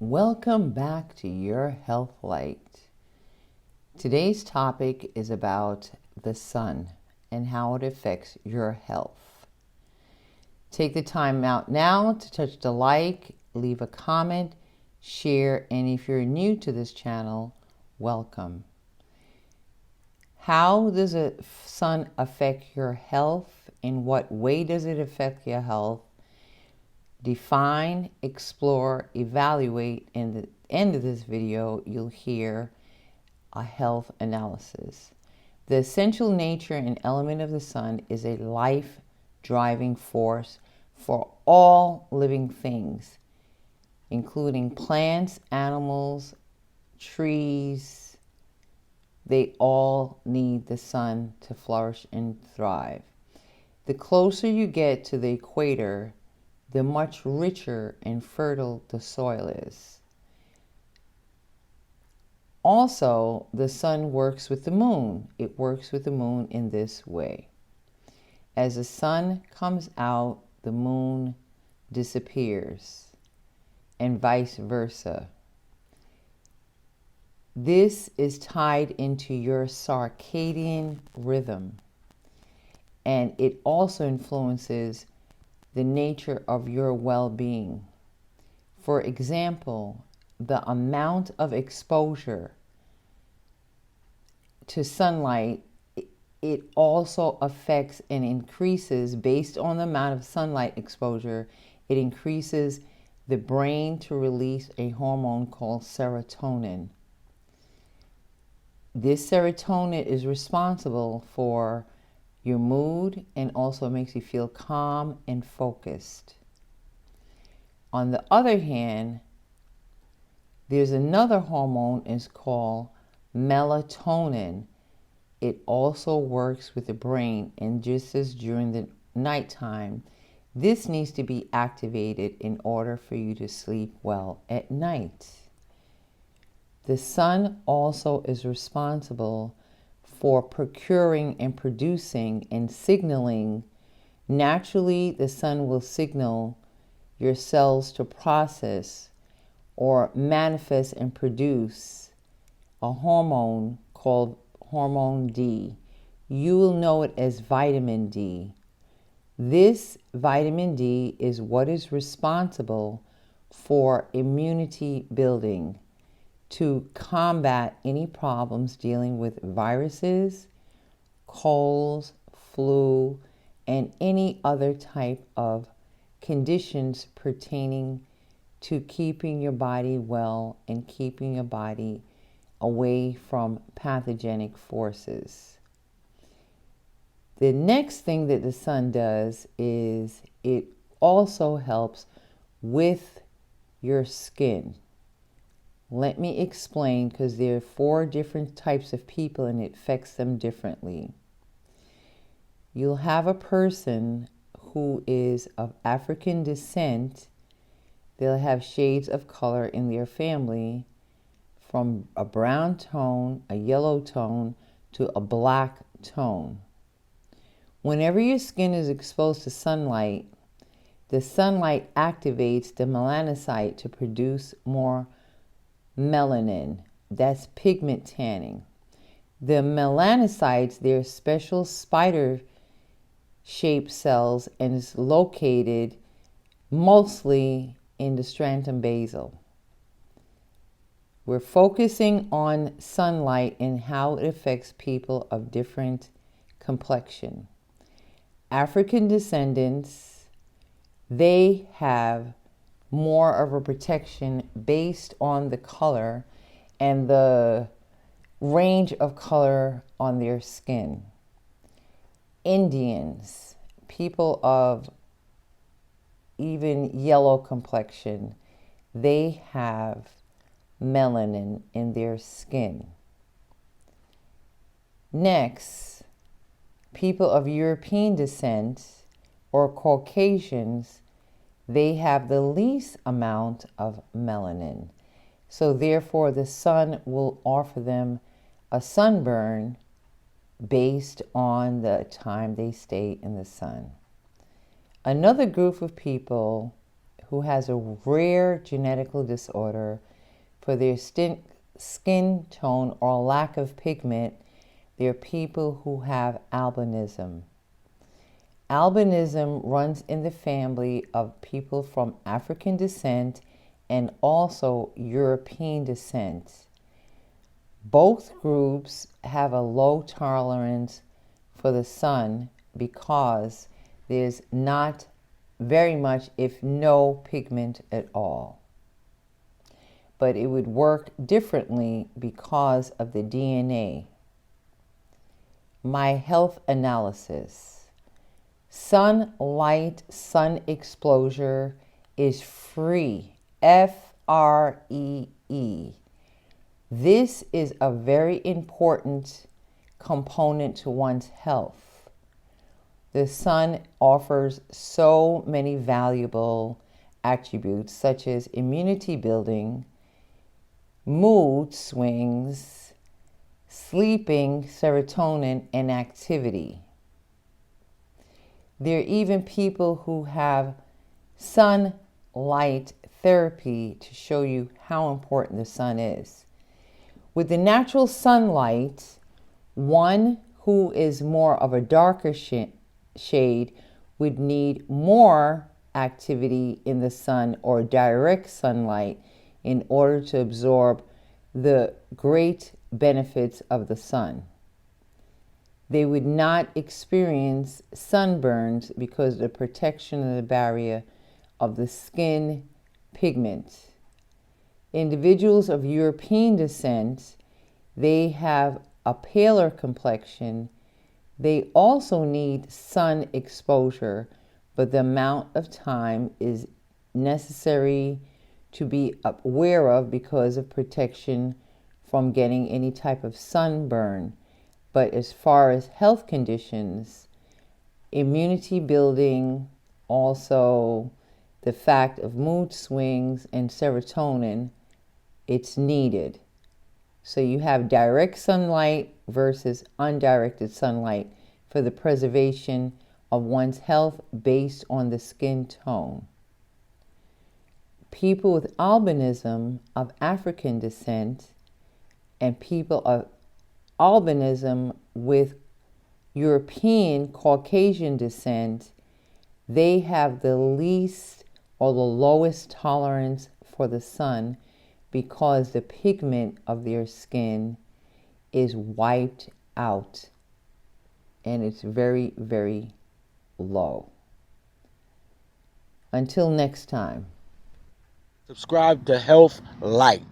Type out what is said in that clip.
Welcome back to Your Health Light. Today's topic is about the sun and how it affects your health. Take the time out now to touch the like, leave a comment, share, and if you're new to this channel, welcome. How does the sun affect your health? In what way does it affect your health? Define, explore, evaluate. In the end of this video, you'll hear a health analysis. The essential nature and element of the sun is a life-driving force for all living things, including plants, animals, trees. They all need the sun to flourish and thrive. The closer you get to the equator, the much richer and fertile the soil is. Also, the sun works with the moon. It works with the moon in this way. As the sun comes out, the moon disappears, and vice versa. This is tied into your circadian rhythm, and it also influences the nature of your well-being. For example, the amount of exposure to sunlight, it also affects and increases based on the amount of sunlight exposure. It increases the brain to release a hormone called serotonin. This serotonin is responsible for your mood and also makes you feel calm and focused. On the other hand, there's another hormone, it's called melatonin. It also works with the brain, and just as during the nighttime, this needs to be activated in order for you to sleep well at night. The sun also is responsible for procuring and producing and signaling. Naturally, the sun will signal your cells to process or manifest and produce a hormone called hormone D. You will know it as vitamin D. This vitamin D is what is responsible for immunity building, to combat any problems dealing with viruses, colds, flu, and any other type of conditions pertaining to keeping your body well and keeping your body away from pathogenic forces. The next thing that the sun does is it also helps with your skin. Let me explain, because there are 4 different types of people and it affects them differently. You'll have a person who is of African descent. They'll have shades of color in their family, from a brown tone, a yellow tone, to a black tone. Whenever your skin is exposed to sunlight, the sunlight activates the melanocyte to produce more melanin. That's pigment tanning. The melanocytes, they're special spider-shaped cells, and is located mostly in the stratum basal. We're focusing on sunlight and how it affects people of different complexion. African descendants, they have more of a protection based on the color and the range of color on their skin. Indians, people of even yellow complexion, they have melanin in their skin. Next, people of European descent or Caucasians, they have the least amount of melanin. So therefore, the sun will offer them a sunburn based on the time they stay in the sun. Another group of people who has a rare genetical disorder for their skin tone or lack of pigment. They're people who have albinism. Albinism runs in the family of people from African descent and also European descent. Both groups have a low tolerance for the sun because there's not very much, if no, pigment at all. But it would work differently because of the DNA. My health analysis. Sunlight, sun exposure is free. F-R-E-E. This is a very important component to one's health. The sun offers so many valuable attributes such as immunity building, mood swings, sleeping, serotonin, and activity. There are even people who have sunlight therapy to show you how important the sun is. With the natural sunlight, one who is more of a darker shade would need more activity in the sun or direct sunlight in order to absorb the great benefits of the sun. They would not experience sunburns because of the protection of the barrier of the skin pigment. Individuals of European descent, they have a paler complexion. They also need sun exposure, but the amount of time is necessary to be aware of because of protection from getting any type of sunburn. But as far as health conditions, immunity building, also the fact of mood swings and serotonin, it's needed. So you have direct sunlight versus undirected sunlight for the preservation of one's health based on the skin tone. People with albinism of African descent and people of albinism with European Caucasian descent, they have the least or the lowest tolerance for the sun because the pigment of their skin is wiped out and it's very, very low. Until next time. Subscribe to Health Light.